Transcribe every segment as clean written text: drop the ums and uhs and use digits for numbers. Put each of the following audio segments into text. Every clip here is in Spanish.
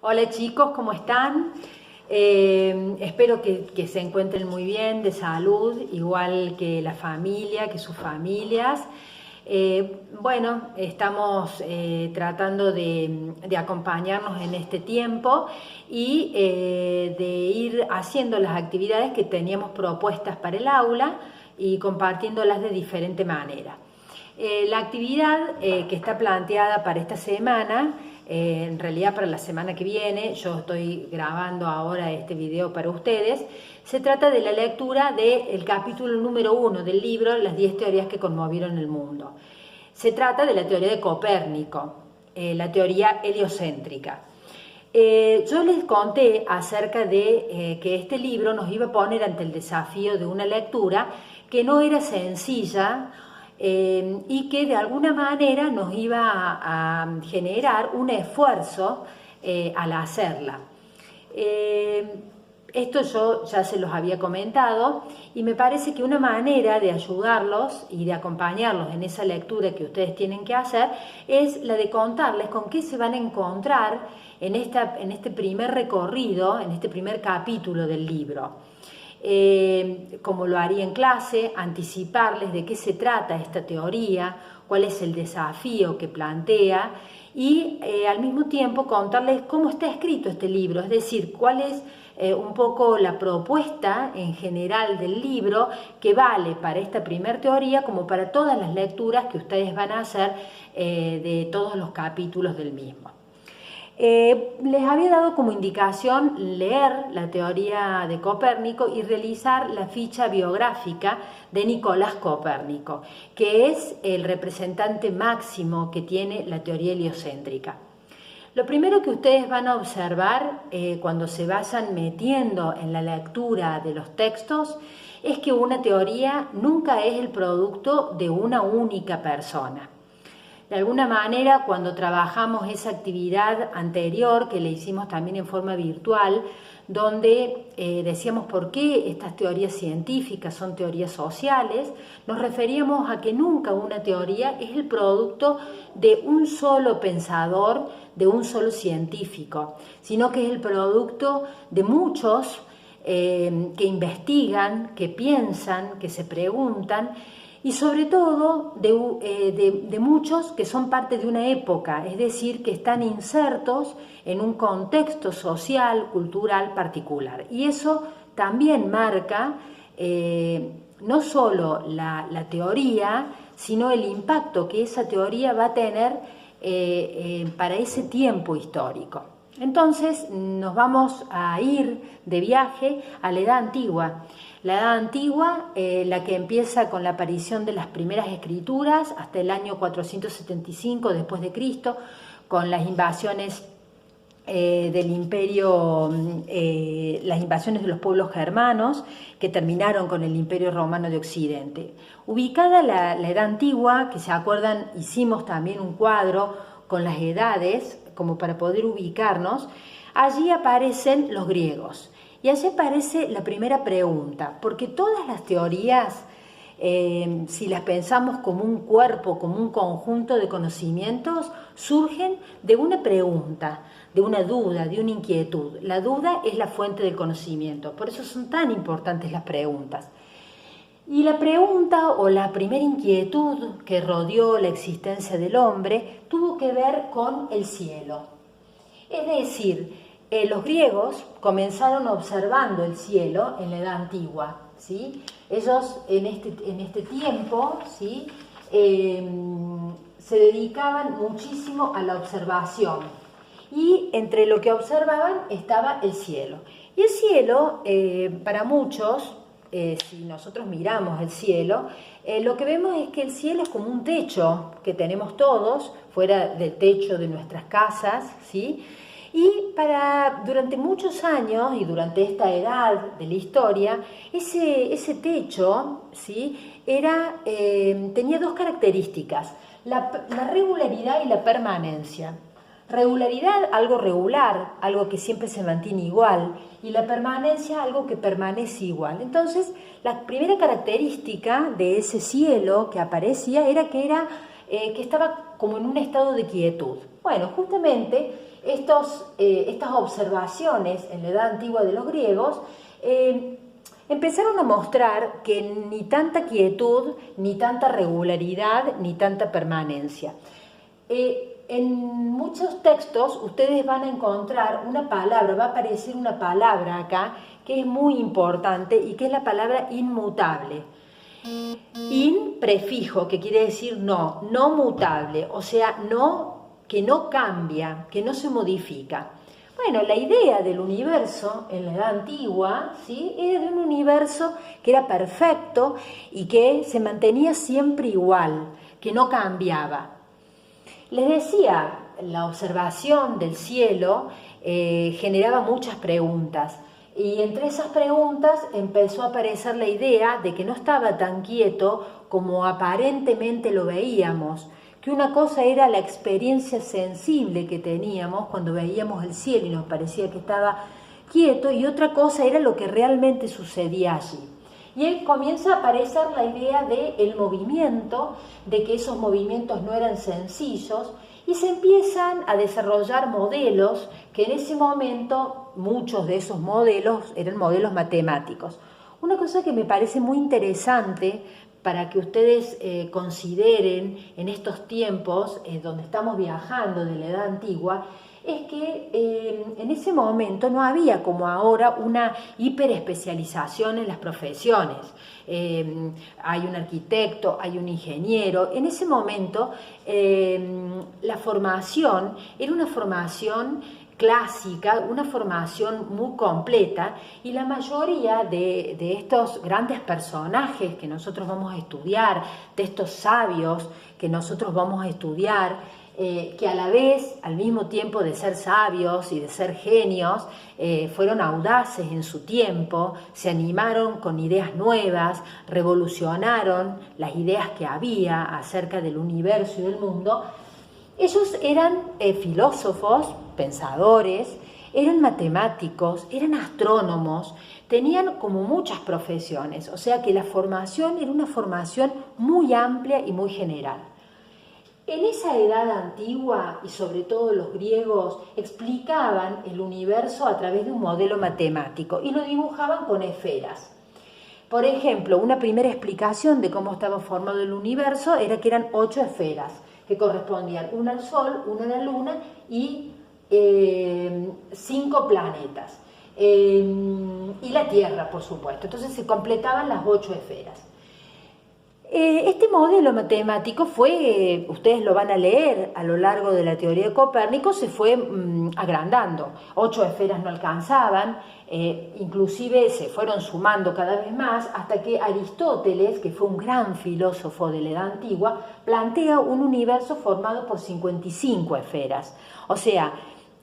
Hola chicos, ¿cómo están? Espero que se encuentren muy bien, de salud, igual que la familia, que sus familias. Bueno, estamos tratando de acompañarnos en este tiempo y de ir haciendo las actividades que teníamos propuestas para el aula y compartiéndolas de diferente manera. La actividad que está planteada para esta semana, en realidad para la semana que viene, yo estoy grabando ahora este video para ustedes, se trata de la lectura del capítulo número 1 del libro Las 10 teorías que conmovieron el mundo. Se trata de la teoría de Copérnico, la teoría heliocéntrica. Yo les conté acerca de que este libro nos iba a poner ante el desafío de una lectura que no era sencilla y que de alguna manera nos iba a generar un esfuerzo al hacerla. Esto yo ya se los había comentado y me parece que una manera de ayudarlos y de acompañarlos en esa lectura que ustedes tienen que hacer es la de contarles con qué se van a encontrar en este primer recorrido, en este primer capítulo del libro. Como lo haría en clase, anticiparles de qué se trata esta teoría, cuál es el desafío que plantea y al mismo tiempo contarles cómo está escrito este libro, es decir, cuál es un poco la propuesta en general del libro que vale para esta primera teoría como para todas las lecturas que ustedes van a hacer de todos los capítulos del mismo. Les había dado como indicación leer la teoría de Copérnico y realizar la ficha biográfica de Nicolás Copérnico, que es el representante máximo que tiene la teoría heliocéntrica. Lo primero que ustedes van a observar cuando se vayan metiendo en la lectura de los textos es que una teoría nunca es el producto de una única persona. De alguna manera, cuando trabajamos esa actividad anterior, que le hicimos también en forma virtual, donde decíamos por qué estas teorías científicas son teorías sociales, nos referíamos a que nunca una teoría es el producto de un solo pensador, de un solo científico, sino que es el producto de muchos que investigan, que piensan, que se preguntan, y sobre todo de muchos que son parte de una época, es decir, que están insertos en un contexto social, cultural particular. Y eso también marca no solo la teoría, sino el impacto que esa teoría va a tener para ese tiempo histórico. Entonces nos vamos a ir de viaje a la Edad Antigua. La Edad Antigua, la que empieza con la aparición de las primeras escrituras hasta el año 475 después de Cristo, con las invasiones del imperio, las invasiones de los pueblos germanos que terminaron con el Imperio Romano de Occidente. Ubicada la Edad Antigua, que se acuerdan, hicimos también un cuadro con las edades, como para poder ubicarnos, allí aparecen los griegos. Y allí aparece la primera pregunta, porque todas las teorías, si las pensamos como un cuerpo, como un conjunto de conocimientos, surgen de una pregunta, de una duda, de una inquietud. La duda es la fuente del conocimiento, por eso son tan importantes las preguntas. Y la pregunta o la primera inquietud que rodeó la existencia del hombre tuvo que ver con el cielo. Es decir, los griegos comenzaron observando el cielo en la Edad Antigua, ¿sí? Ellos en este tiempo, ¿sí? Se dedicaban muchísimo a la observación y entre lo que observaban estaba el cielo. Y el cielo, para muchos, si nosotros miramos el cielo, lo que vemos es que el cielo es como un techo que tenemos todos, fuera del techo de nuestras casas, ¿sí? Y durante muchos años y durante esta edad de la historia, ese techo, ¿sí? Tenía dos características, la regularidad y la permanencia. Regularidad, algo regular, algo que siempre se mantiene igual, y la permanencia, algo que permanece igual. Entonces, la primera característica de ese cielo que aparecía era que estaba como en un estado de quietud. Bueno, justamente estas observaciones en la Edad Antigua de los griegos empezaron a mostrar que ni tanta quietud, ni tanta regularidad, ni tanta permanencia. En muchos textos ustedes van a encontrar una palabra, va a aparecer una palabra acá que es muy importante y que es la palabra inmutable. In, prefijo, que quiere decir no, no mutable, o sea, no, que no cambia, que no se modifica. Bueno, la idea del universo en la Edad Antigua, ¿sí?, era de un universo que era perfecto y que se mantenía siempre igual, que no cambiaba. Les decía, la observación del cielo generaba muchas preguntas. Y entre esas preguntas empezó a aparecer la idea de que no estaba tan quieto como aparentemente lo veíamos, que una cosa era la experiencia sensible que teníamos cuando veíamos el cielo y nos parecía que estaba quieto, y otra cosa era lo que realmente sucedía allí. Y ahí comienza a aparecer la idea del movimiento, de que esos movimientos no eran sencillos, y se empiezan a desarrollar modelos que en ese momento, muchos de esos modelos eran modelos matemáticos. Una cosa que me parece muy interesante para que ustedes consideren en estos tiempos donde estamos viajando de la Edad Antigua, es que en ese momento no había como ahora una hiperespecialización en las profesiones. Hay un arquitecto, hay un ingeniero. En ese momento la formación era una formación clásica, una formación muy completa, y la mayoría de estos grandes personajes que nosotros vamos a estudiar, de estos sabios que nosotros vamos a estudiar, que a la vez, al mismo tiempo de ser sabios y de ser genios, fueron audaces en su tiempo, se animaron con ideas nuevas, revolucionaron las ideas que había acerca del universo y del mundo. Ellos eran filósofos, pensadores, eran matemáticos, eran astrónomos, tenían como muchas profesiones, o sea que la formación era una formación muy amplia y muy general. En esa edad antigua, y sobre todo los griegos, explicaban el universo a través de un modelo matemático y lo dibujaban con esferas. Por ejemplo, una primera explicación de cómo estaba formado el universo era que eran 8 esferas, que correspondían una al Sol, una a la Luna y 5 planetas. Y la Tierra, por supuesto. Entonces se completaban las 8 esferas. Este modelo matemático fue, ustedes lo van a leer a lo largo de la teoría de Copérnico, se fue agrandando. 8 esferas no alcanzaban, inclusive se fueron sumando cada vez más, hasta que Aristóteles, que fue un gran filósofo de la Edad Antigua, plantea un universo formado por 55 esferas. O sea,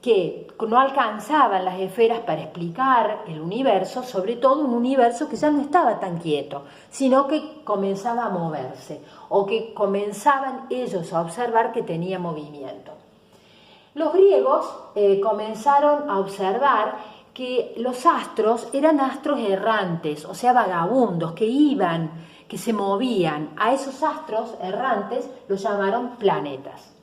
que no alcanzaban las esferas para explicar el universo, sobre todo un universo que ya no estaba tan quieto, sino que comenzaba a moverse, o que comenzaban ellos a observar que tenía movimiento. Los griegos comenzaron a observar que los astros eran astros errantes, o sea, vagabundos, que iban, que se movían. A esos astros errantes los llamaron planetas.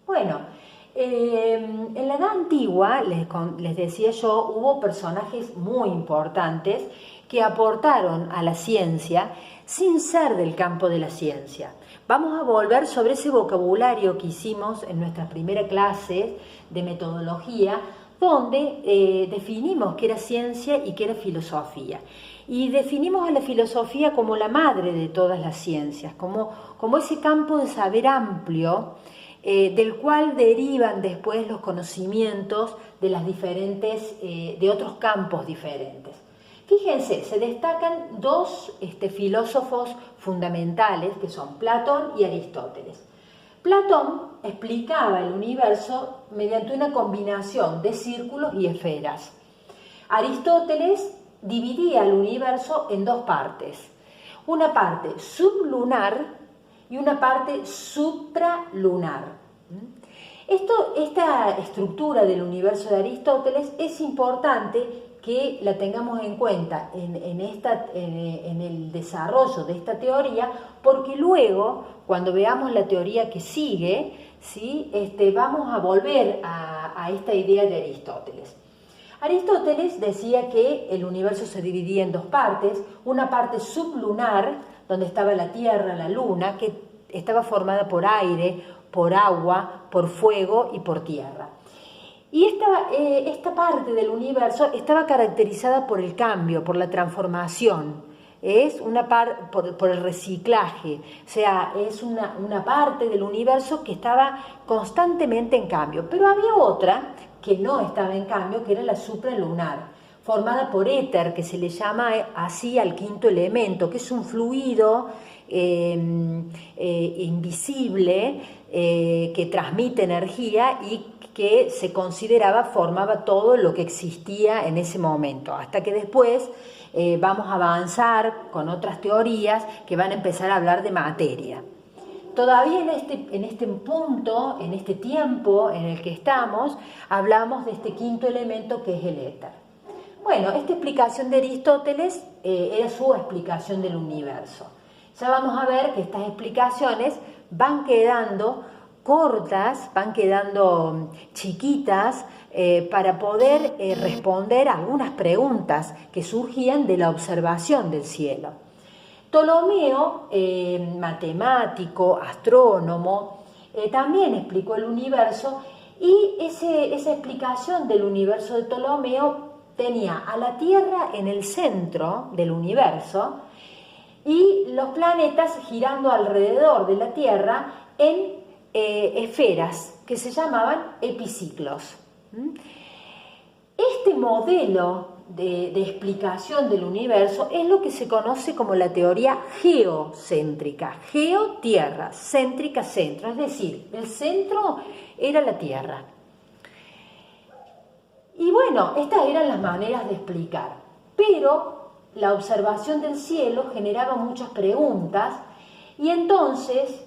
Bueno, en la Edad Antigua, les decía yo, hubo personajes muy importantes que aportaron a la ciencia sin ser del campo de la ciencia. Vamos a volver sobre ese vocabulario que hicimos en nuestra primera clase de metodología, donde definimos qué era ciencia y qué era filosofía. Y definimos a la filosofía como la madre de todas las ciencias, como ese campo de saber amplio, del cual derivan después los conocimientos de las diferentes, de otros campos diferentes. Fíjense, se destacan dos filósofos fundamentales, que son Platón y Aristóteles. Platón explicaba el universo mediante una combinación de círculos y esferas. Aristóteles dividía el universo en dos partes, una parte sublunar y una parte supralunar. Esta estructura del universo de Aristóteles es importante que la tengamos en cuenta en el desarrollo de esta teoría, porque luego, cuando veamos la teoría que sigue, ¿sí? Vamos a volver a esta idea de Aristóteles. Aristóteles decía que el universo se dividía en dos partes, una parte sublunar, donde estaba la Tierra, la Luna, que estaba formada por aire, por agua, por fuego y por tierra. Y esta parte del universo estaba caracterizada por el cambio, por la transformación, es una por el reciclaje, o sea, es una parte del universo que estaba constantemente en cambio. Pero había otra que no estaba en cambio, que era la supralunar, formada por éter, que se le llama así al quinto elemento, que es un fluido invisible que transmite energía y que se consideraba formaba todo lo que existía en ese momento, hasta que después vamos a avanzar con otras teorías que van a empezar a hablar de materia. Todavía en este punto, en este tiempo en el que estamos, hablamos de este quinto elemento que es el éter. Bueno, esta explicación de Aristóteles era su explicación del universo. Ya vamos a ver que estas explicaciones van quedando cortas, van quedando chiquitas para poder responder a algunas preguntas que surgían de la observación del cielo. Ptolomeo, matemático, astrónomo, también explicó el universo y esa explicación del universo de Ptolomeo tenía a la Tierra en el centro del universo y los planetas girando alrededor de la Tierra en esferas que se llamaban epiciclos. Este modelo de explicación del universo es lo que se conoce como la teoría geocéntrica. Geo, tierra, céntrica, centro, es decir, el centro era la Tierra. Y bueno, estas eran las maneras de explicar, pero la observación del cielo generaba muchas preguntas y entonces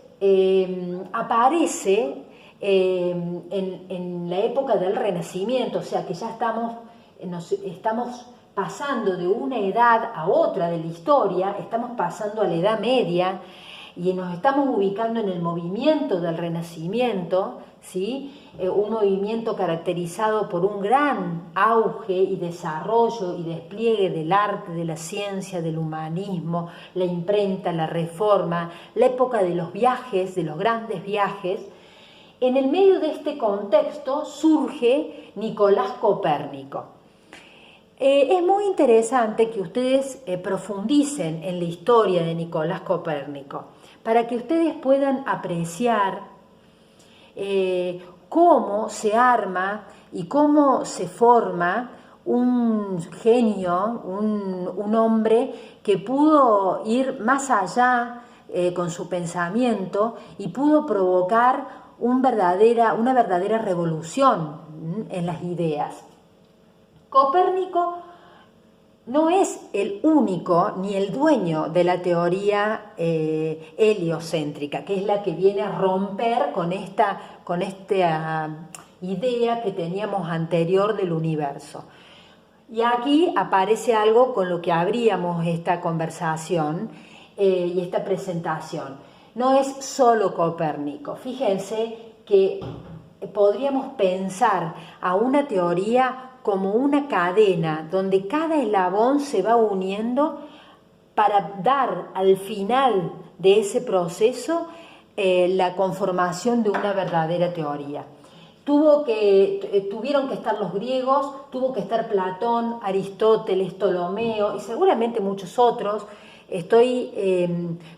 aparece en la época del Renacimiento, o sea que ya estamos pasando de una edad a otra de la historia, estamos pasando a la Edad Media y nos estamos ubicando en el movimiento del Renacimiento, ¿sí? Un movimiento caracterizado por un gran auge y desarrollo y despliegue del arte, de la ciencia, del humanismo, la imprenta, la reforma, la época de los viajes, de los grandes viajes. En el medio de este contexto surge Nicolás Copérnico. Es muy interesante que ustedes profundicen en la historia de Nicolás Copérnico para que ustedes puedan apreciar cómo se arma y cómo se forma un genio, un hombre que pudo ir más allá con su pensamiento y pudo provocar una verdadera revolución en las ideas. Copérnico no es el único ni el dueño de la teoría heliocéntrica, que es la que viene a romper con esta idea que teníamos anterior del universo. Y aquí aparece algo con lo que abríamos esta conversación y esta presentación. No es solo Copérnico. Fíjense que podríamos pensar a una teoría como una cadena donde cada eslabón se va uniendo para dar al final de ese proceso la conformación de una verdadera teoría. Tuvieron que estar los griegos, tuvo que estar Platón, Aristóteles, Ptolomeo y seguramente muchos otros. Estoy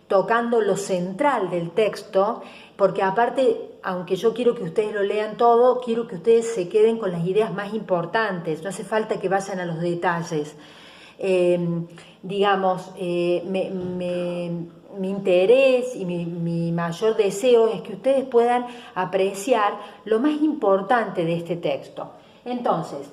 tocando lo central del texto porque aparte, aunque yo quiero que ustedes lo lean todo, quiero que ustedes se queden con las ideas más importantes, no hace falta que vayan a los detalles. Mi interés y mi mayor deseo es que ustedes puedan apreciar lo más importante de este texto. Entonces,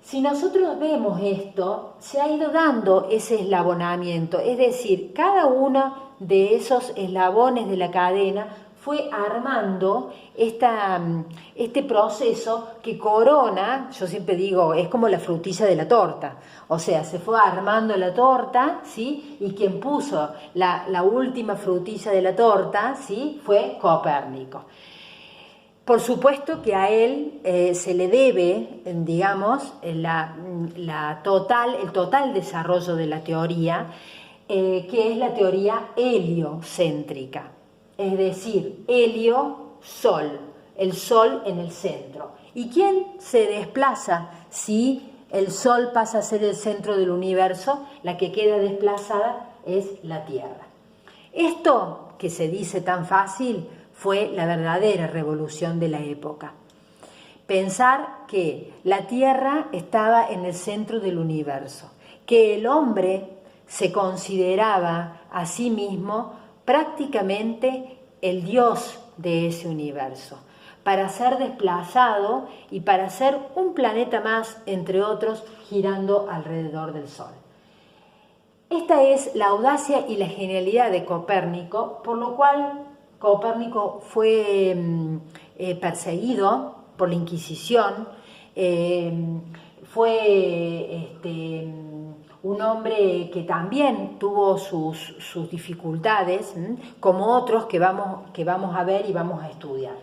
si nosotros vemos esto, se ha ido dando ese eslabonamiento, es decir, cada uno de esos eslabones de la cadena fue armando este proceso que corona, yo siempre digo, es como la frutilla de la torta, o sea, se fue armando la torta, ¿sí? Y quien puso la última frutilla de la torta, ¿sí? Fue Copérnico. Por supuesto que a él se le debe, digamos, el total desarrollo de la teoría, que es la teoría heliocéntrica, es decir, helio, sol, el sol en el centro. ¿Y quién se desplaza si el sol pasa a ser el centro del universo? La que queda desplazada es la Tierra. Esto que se dice tan fácil fue la verdadera revolución de la época. Pensar que la Tierra estaba en el centro del universo, que el hombre se consideraba a sí mismo prácticamente el Dios de ese universo, para ser desplazado y para ser un planeta más, entre otros, girando alrededor del Sol. Esta es la audacia y la genialidad de Copérnico, por lo cual Copérnico fue perseguido por la Inquisición, fue un hombre que también tuvo sus dificultades, como otros que vamos a ver y vamos a estudiar.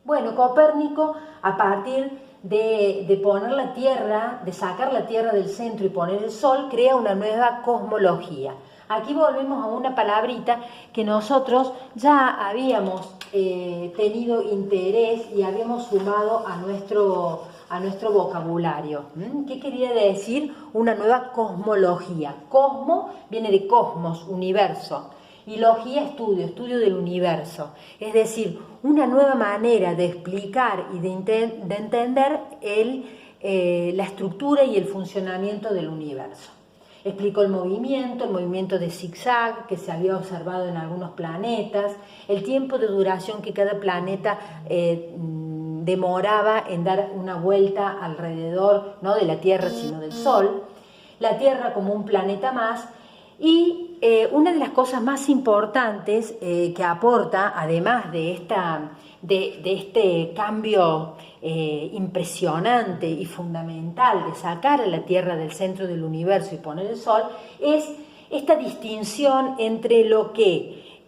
Bueno, Copérnico, a partir de poner la Tierra, de sacar la Tierra del centro y poner el Sol, crea una nueva cosmología. Aquí volvemos a una palabrita que nosotros ya habíamos tenido interés y habíamos sumado a nuestro vocabulario. ¿Qué quería decir? Una nueva cosmología. Cosmo viene de cosmos, universo. Y logía, estudio del universo. Es decir, una nueva manera de explicar y de entender la estructura y el funcionamiento del universo. Explicó el movimiento de zigzag que se había observado en algunos planetas, el tiempo de duración que cada planeta demoraba en dar una vuelta alrededor, no de la Tierra sino del Sol, la Tierra como un planeta más. Y una de las cosas más importantes que aporta, además de este cambio impresionante y fundamental de sacar a la Tierra del centro del universo y poner el Sol, es esta distinción entre lo que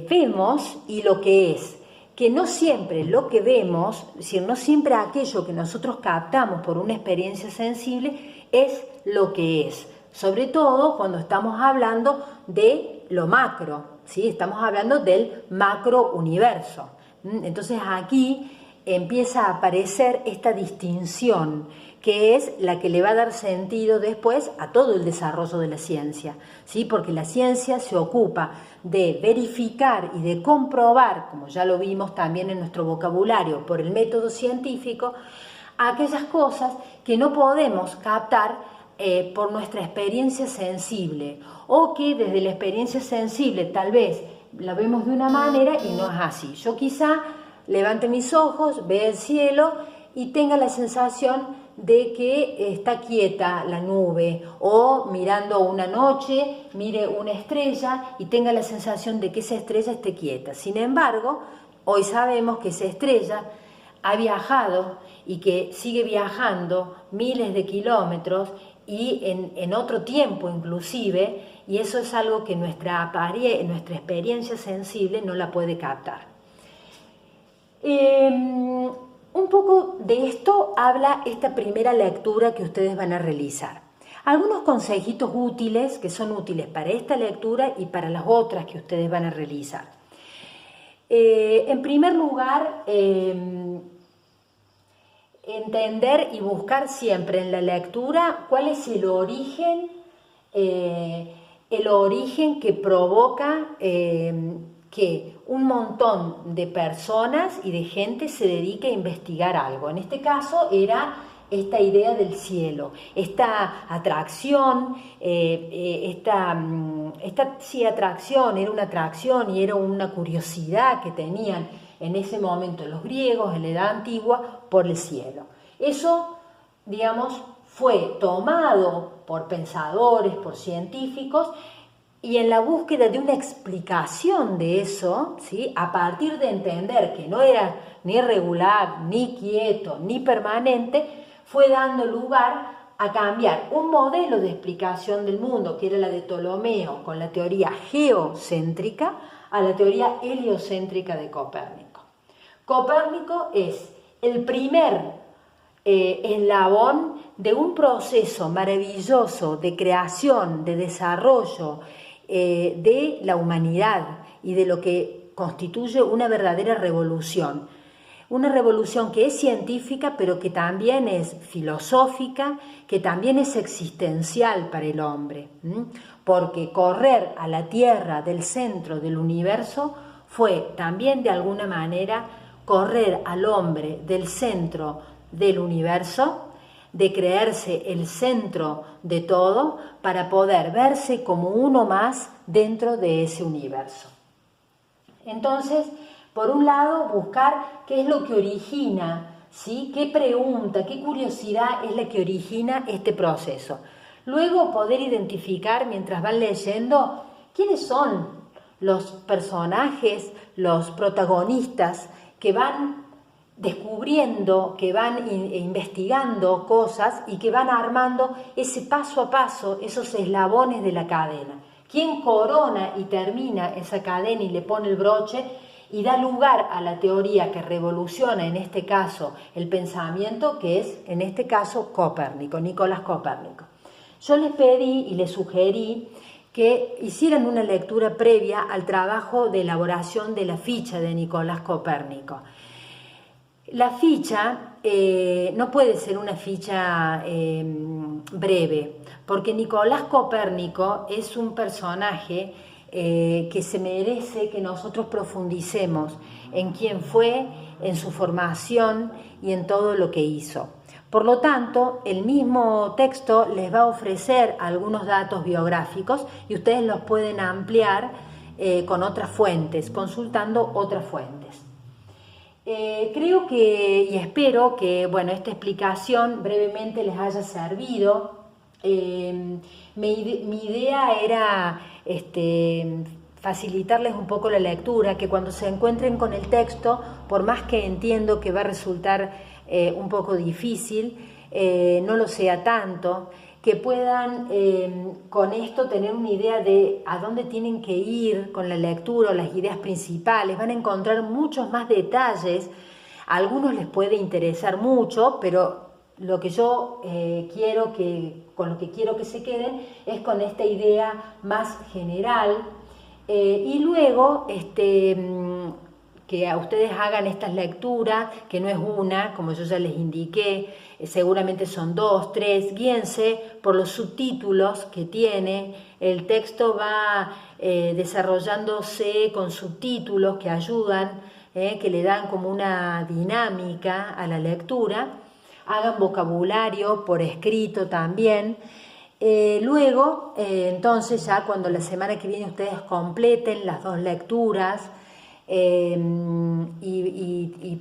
vemos y lo que es. Que no siempre lo que vemos, es decir, no siempre aquello que nosotros captamos por una experiencia sensible es lo que es. Sobre todo cuando estamos hablando de lo macro, ¿sí? Estamos hablando del macro universo. Entonces aquí empieza a aparecer esta distinción que es la que le va a dar sentido después a todo el desarrollo de la ciencia, ¿sí? Porque la ciencia se ocupa de verificar y de comprobar, como ya lo vimos también en nuestro vocabulario, por el método científico, aquellas cosas que no podemos captar por nuestra experiencia sensible, o que desde la experiencia sensible tal vez la vemos de una manera y no es así. Yo quizá levante mis ojos, vea el cielo y tenga la sensación de que está quieta la nube, o mirando una noche mire una estrella y tenga la sensación de que esa estrella esté quieta. Sin embargo, hoy sabemos que esa estrella ha viajado y que sigue viajando miles de kilómetros y en otro tiempo inclusive, y eso es algo que nuestra experiencia sensible no la puede captar. Un poco de esto habla esta primera lectura que ustedes van a realizar. Algunos consejitos útiles que son útiles para esta lectura y para las otras que ustedes van a realizar. En primer lugar, entender y buscar siempre en la lectura cuál es el origen que provoca que un montón de personas y de gente se dedique a investigar algo. En este caso era esta idea del cielo, esta atracción, atracción, era una atracción y era una curiosidad que tenían en ese momento los griegos, en la Edad Antigua, por el cielo. Eso, digamos, fue tomado por pensadores, por científicos, y en la búsqueda de una explicación de eso, ¿sí? A partir de entender que no era ni regular, ni quieto, ni permanente, fue dando lugar a cambiar un modelo de explicación del mundo, que era la de Ptolomeo, con la teoría geocéntrica, a la teoría heliocéntrica de Copérnico. Copérnico es el primer eslabón de un proceso maravilloso de creación, de desarrollo de la humanidad y de lo que constituye una verdadera revolución. Una revolución que es científica, pero que también es filosófica, que también es existencial para el hombre, porque correr a la Tierra del centro del universo fue también de alguna manera correr al hombre del centro del universo, de creerse el centro de todo para poder verse como uno más dentro de ese universo. Entonces, por un lado, buscar qué es lo que origina, ¿sí? Qué pregunta, qué curiosidad es la que origina este proceso. Luego, poder identificar, mientras van leyendo, quiénes son los personajes, los protagonistas que van descubriendo, que van investigando cosas y que van armando ese paso a paso, esos eslabones de la cadena. ¿Quién corona y termina esa cadena y le pone el broche y da lugar a la teoría que revoluciona, en este caso, el pensamiento, que es, en este caso, Copérnico, Nicolás Copérnico? Yo les pedí y les sugerí que hicieran una lectura previa al trabajo de elaboración de la ficha de Nicolás Copérnico. La ficha no puede ser una ficha breve, porque Nicolás Copérnico es un personaje que se merece que nosotros profundicemos en quién fue, en su formación y en todo lo que hizo. Por lo tanto, el mismo texto les va a ofrecer algunos datos biográficos y ustedes los pueden ampliar con otras fuentes, consultando otras fuentes. Creo que y espero que esta explicación brevemente les haya servido. Mi idea era facilitarles un poco la lectura, que cuando se encuentren con el texto, por más que entiendo que va a resultar un poco difícil, no lo sea tanto, que puedan con esto tener una idea de a dónde tienen que ir con la lectura o las ideas principales. Van a encontrar muchos más detalles, a algunos les puede interesar mucho, pero lo que yo con lo que quiero que se queden es con esta idea más general y luego que a ustedes hagan estas lecturas, que no es una, como yo ya les indiqué, seguramente son 2, 3, guíense por los subtítulos que tiene. El texto va desarrollándose con subtítulos que ayudan, que le dan como una dinámica a la lectura. Hagan vocabulario por escrito también. Luego, entonces ya cuando la semana que viene ustedes completen las 2 lecturas y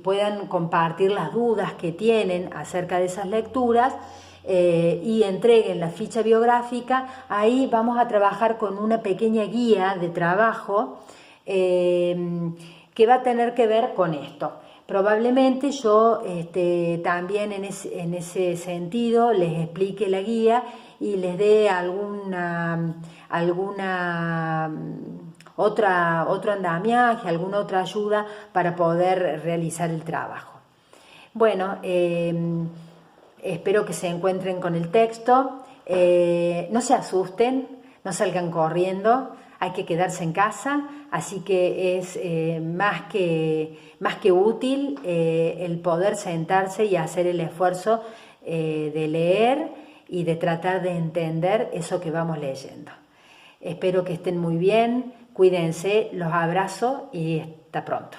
puedan compartir las dudas que tienen acerca de esas lecturas y entreguen la ficha biográfica, ahí vamos a trabajar con una pequeña guía de trabajo que va a tener que ver con esto. Probablemente yo también en ese sentido les explique la guía y les dé otro andamiaje, alguna otra ayuda para poder realizar el trabajo. Bueno, espero que se encuentren con el texto, no se asusten, no salgan corriendo, hay que quedarse en casa, así que es más que útil el poder sentarse y hacer el esfuerzo de leer y de tratar de entender eso que vamos leyendo. Espero que estén muy bien, cuídense, los abrazo y hasta pronto.